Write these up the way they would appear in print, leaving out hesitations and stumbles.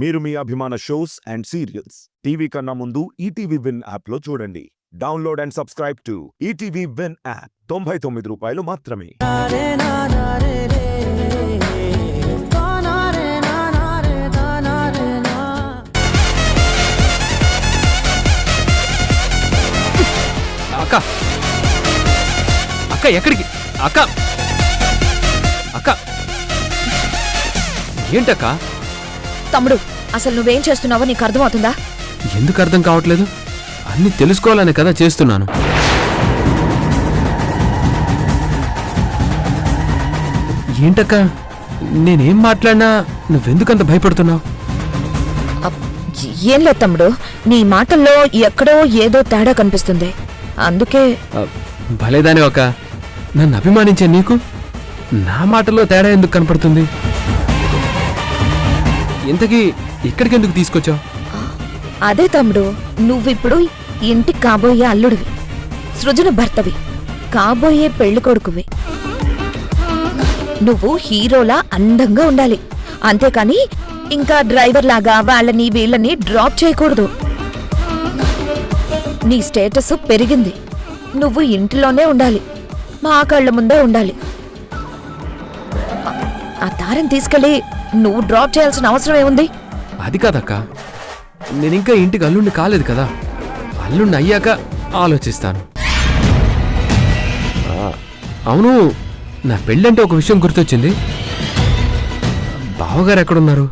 మీరు మీ అభిమాన shows and serials TV కన్నా ముందు ఈటీవీ విన్ యాప్లో చూడండి. Download and subscribe to ETV win app. 99 రూపాయలు మాత్రమే. అక్క అక్క ఎక్కడికి అక్క అక్క ఏంటక్క? తమ్ముడు, అసలు నువ్వేం చేస్తున్నావో నీకు అర్థమవుతుందా? ఎందుకు అర్థం కావట్లేదు? అన్ని తెలుసుకోవాలనే కదా చేస్తున్నాను. ఏంటక్క, నేనేం మాట్లాడినా నువ్వెందుకంత భయపడుతున్నావు? ఏం లేదు తమ్ముడు, నీ మాటల్లో ఎక్కడో ఏదో తేడా కనిపిస్తుంది, అందుకే. భలేదాని ఒక నన్ను అభిమానించే నీకు నా మాటల్లో తేడా ఎందుకు కనపడుతుంది? ఇంతకీ ఇక్కడికి ఎందుకు తీసుకొచ్చావు? అదే తమ్ముడు, నువ్విప్పుడు ఇంటికి కాబోయే అల్లుడివి, సృజన భర్తవి, కాబోయే పెళ్లి కొడుకువి. నువ్వు హీరోలా అందంగా ఉండాలి, అంతేకాని ఇంకా డ్రైవర్ లాగా వాళ్ళని వీళ్ళని డ్రాప్ చేయకూడదు. నీ స్టేటస్ పెరిగింది, నువ్వు ఇంటిలోనే ఉండాలి, మా కళ్ళ ముందే ఉండాలి. ఆ తారం తీసుకెళ్ళి నువ్వు డ్రాప్ చేయాల్సిన అవసరం ఏముంది? అది కాదక్క, నేనింకా ఇంటికి అల్లుండి కాలేదు కదా, అల్లుండి అయ్యాక ఆలోచిస్తాను. అవును, నా పెళ్ళంటే ఒక విషయం గుర్తొచ్చింది. బావగారు ఎక్కడున్నారు?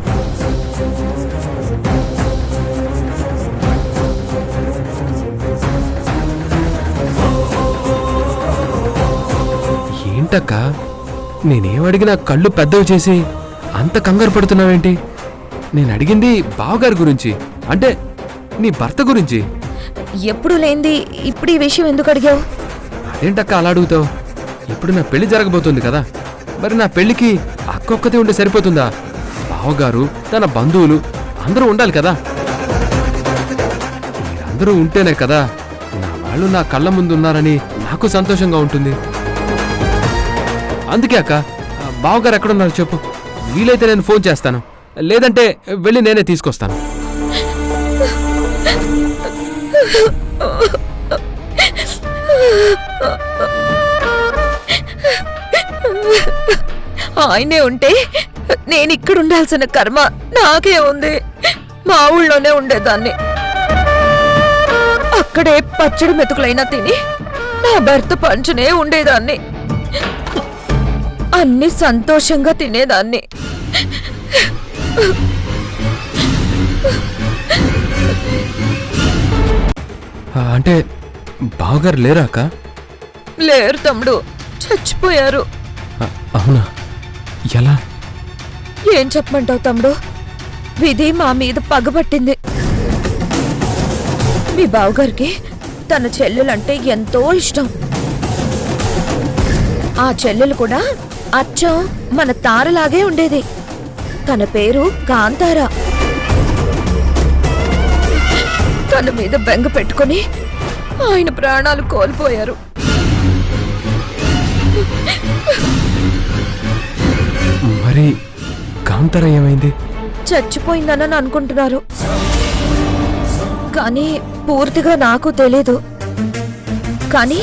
ఏంటక్క, నేనేం అడిగినా కళ్ళు పెద్దవి చేసి అంత కంగారు పడుతున్నావేంటి? నేను అడిగింది బావగారి గురించి, అంటే నీ భర్త గురించి. ఎప్పుడు లేంది ఇప్పుడు ఈ విషయం ఎందుకు అడిగావు? అదేంటక్క అలా అడుగుతావు? ఇప్పుడు నా పెళ్లి జరగబోతుంది కదా, మరి నా పెళ్లికి అక్కొక్కతే ఉంటే సరిపోతుందా? బావగారు, తన బంధువులు అందరూ ఉండాలి కదా. మీరందరూ ఉంటేనే కదా నా వాళ్ళు నా కళ్ళ ముందు ఉన్నారని నాకు సంతోషంగా ఉంటుంది. అందుకే అక్క, బావగారు ఎక్కడున్నారు చెప్పు, వీలైతే నేను ఫోన్ చేస్తాను, లేదంటే వెళ్ళి నేనే తీసుకొస్తాను. ఆయనే ఉంటే నేను ఇక్కడ ఉండాల్సిన కర్మ నాకే ఉంది. మా ఊళ్ళోనే ఉండేదాన్ని, అక్కడే పచ్చడి మెతుకులైనా తిని నా భర్త పంచునే ఉండేదాన్ని, అన్ని సంతోషంగా తినేదాన్ని. అంటే బావగారు లేరా అక్క? లేరు తమ్ముడు, చచ్చిపోయారు. అవునా? ఎలా? ఏం చెప్పమంటావు తమ్ముడు, విధి మా మీద పగబట్టింది. మీ బావగారికి తన చెల్లెలంటే ఎంతో ఇష్టం. ఆ చెల్లెలు కూడా అచ్చం మన తారలాగే ఉండేది. తన పేరు కాంతార. తన మీద బెంగ పెట్టుకుని ఆయన ప్రాణాలు కోల్పోయారు. మరి కాంతార ఏమైంది? చచ్చిపోయిందని అనుకుంటున్నారు, కానీ పూర్తిగా నాకు తెలీదు. కానీ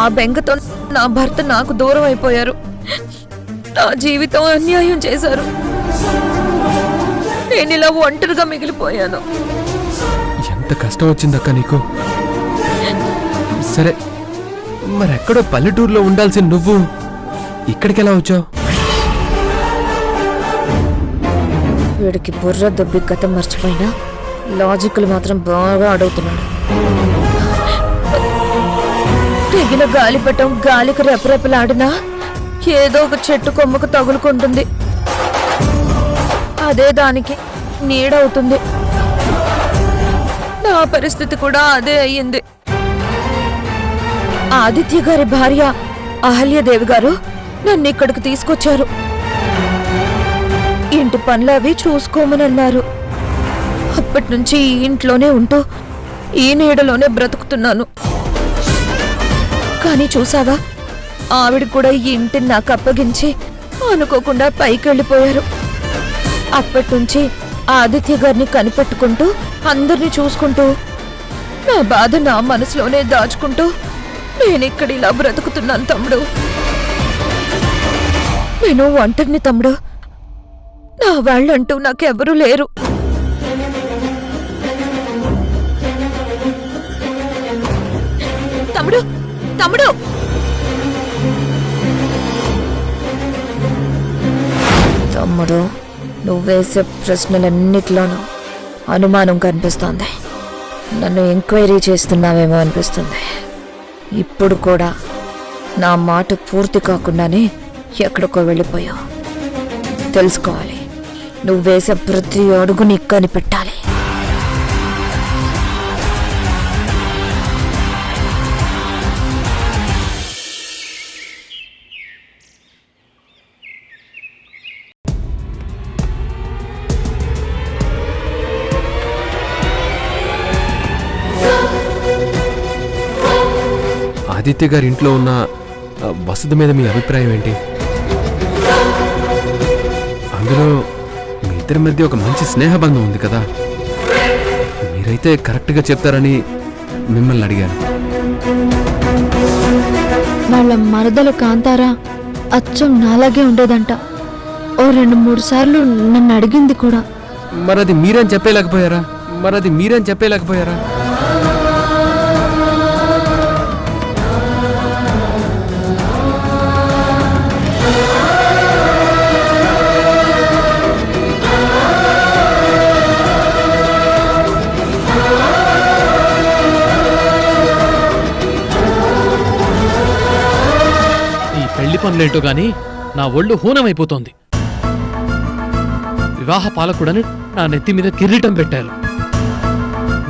ఆ బెంగతో నా భర్త నాకు దూరం అయిపోయారు, నా జీవితం అన్యాయం చేశారు. నేను ఇలా ఒంటరిగా మిగిలిపోయాను. ఎంత కష్టం వచ్చిందక్క నీకు? సరే, మరెక్కడో పల్లెటూరులో ఉండాల్సిన నువ్వు ఇక్కడికి ఎలా వచ్చావు? వీడికి బుర్ర దొబ్బి గతం మర్చిపోయినా లాజిక్లు మాత్రం బాగా అడుగుతున్నాడు. తెగిన గాలిపటం గాలికి రెపరెపలాడినా ఏదో ఒక చెట్టు కొమ్మకు తగులుకుంటుంది, అదే దానికి నీడవుతుంది. నా పరిస్థితి కూడా అదే అయ్యింది. ఆదిత్య గారి భార్య అహల్యదేవి గారు నన్ను ఇక్కడికి తీసుకొచ్చారు. ఇంటి పనులవి చూసుకోమనన్నారు. అప్పటి నుంచి ఈ ఇంట్లోనే ఉంటూ ఈ నీడలోనే బ్రతుకుతున్నాను. కానీ చూసావా, ఆవిడ కూడా ఈ ఇంటిని నాకు అప్పగించి అనుకోకుండా పైకి వెళ్ళిపోయారు. అప్పటి నుంచి ఆ ఆదిత్య గారిని కనిపెట్టుకుంటూ అందరినీ చూసుకుంటూ నా బాధ నా మనసులోనే దాచుకుంటూ నేనిక్కడ ఇలా బ్రతుకుతున్నాను తమ్ముడు. నేను ఒంటరిని తమ్ముడు. నా వాళ్ళంటూ నాకెవరూ లేరు. తమ్ముడు తమ్ముడు తమ్ముడు, నువ్వేసే ప్రశ్నలన్నిట్లోనూ అనుమానం కనిపిస్తోంది. నన్ను ఎంక్వైరీ చేస్తున్నావేమో అనిపిస్తుంది. ఇప్పుడు కూడా నా మాట పూర్తి కాకుండానే ఎక్కడికో వెళ్ళిపోయావు. తెలుసుకోవాలి, నువ్వేసే ప్రతి అడుగు నీకు కనిపెట్టాలి. ఆదిత్య గారి ఇంట్లో ఉన్న వసతి మీద మీ అభిప్రాయం ఏంటి? అందులో మీ ఇద్దరి మధ్య ఒక మంచి స్నేహబంధం ఉంది కదా. మీరైతే కరెక్ట్గా చెప్తారని మిమ్మల్ని అడిగాను. వాళ్ళ మరదలు కాంతారా అచ్చం నాలాగే ఉండేదంట. ఓ 2-3 సార్లు నన్ను అడిగింది కూడా. మరది మీరేం చెప్పలేకపోయారా? పెళ్లి పనులేంటో గాని నా ఒళ్ళు హూనమైపోతోంది. వివాహ పాలకుడని నా నెత్తి మీద కిరీటం పెట్టారు.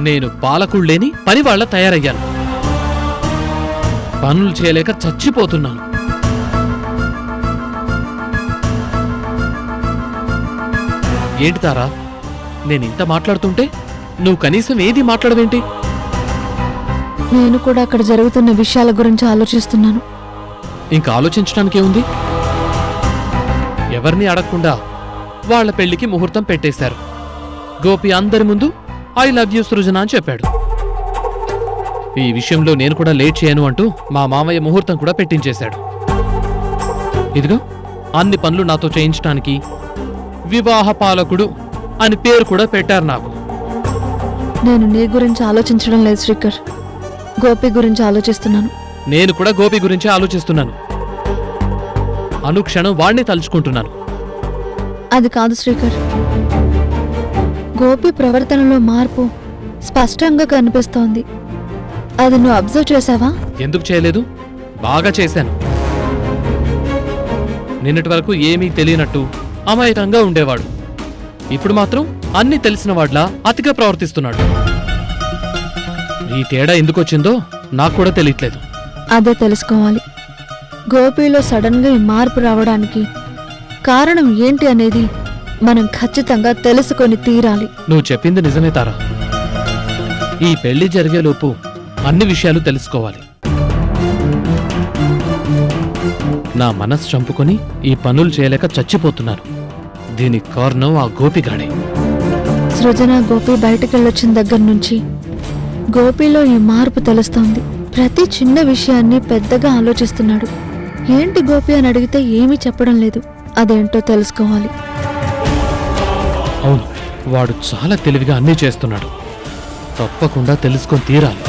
నేను పాలకుళ్ళేని పనివాళ్ల తయారయ్యాను. పనులు చేయలేక చచ్చిపోతున్నాను. ఏంటి తారా, నేనింత మాట్లాడుతుంటే నువ్వు కనీసం ఏది మాట్లాడవేంటి? నేను కూడా అక్కడ జరుగుతున్న విషయాల గురించి ఆలోచిస్తున్నాను. ఇంకా ఆలోచించడానికేముంది? ఎవరిని అడగకుండా వాళ్ల పెళ్లికి ముహూర్తం పెట్టేశారు. గోపి అందరి ముందు ఐ లవ్ యూ సృజన అని చెప్పాడు. ఈ విషయంలో నేను కూడా లేట్ చేయను అంటూ మా మామయ్య ముహూర్తం కూడా పెట్టించేశాడు. ఇదిగో అన్ని పనులు నాతో చేయించడానికి వివాహ పాలకుడు అని పేరు కూడా పెట్టారు నాకు. నేను నీ గురించి ఆలోచించడం లేదు శ్రీకర్, గోపి గురించి ఆలోచిస్తున్నాను. నేను కూడా గోపి గురించి ఆలోచిస్తున్నాను. అనుక్షణం వాణ్ణి తలుచుకుంటున్నాను. అది కాదు శ్రీకర్, గోపి ప్రవర్తనలో మార్పు స్పష్టంగా కనిపిస్తోంది. అది నువ్వు అబ్జర్వ్ చేసావా? ఎందుకు చేయలేదు? బాగా చేశాను. నిన్నటి వరకు ఏమీ తెలియనట్టు అమాయకంగా ఉండేవాడు. ఇప్పుడు మాత్రం అన్నీ తెలిసిన వాడ్లా అతిగా ప్రవర్తిస్తున్నాడు. ఈ తేడా ఎందుకొచ్చిందో నాకు కూడా తెలియట్లేదు. అదే తెలుసుకోవాలి. గోపిలో సడన్ గా ఈ మార్పు రావడానికి కారణం ఏంటి అనేది మనం ఖచ్చితంగా తెలుసుకొని తీరాలి. నువ్వు చెప్పింది నిజమే తారా. ఈ పెళ్లి జరిగేలోపు అన్ని విషయాలు తెలుసుకోవాలి. నా మనసు చంపుకొని ఈ పనులు చేయలేక చచ్చిపోతున్నాను. దీనికి కారణం ఆ గోపిగాడే. సృజన గోపి బయటకెళ్ళొచ్చిన దగ్గర నుంచి గోపిలో ఈ మార్పు తెలుస్తోంది. ప్రతి చిన్న విషయాన్ని పెద్దగా ఆలోచిస్తున్నాడు. ఏంటి గోపి అని అడిగితే ఏమీ చెప్పడం లేదు. అదేంటో తెలుసుకోవాలి. అవును, వాడు చాలా తెలివిగా అన్నీ చేస్తున్నాడు. తప్పకుండా తెలుసుకొని తీరాలి.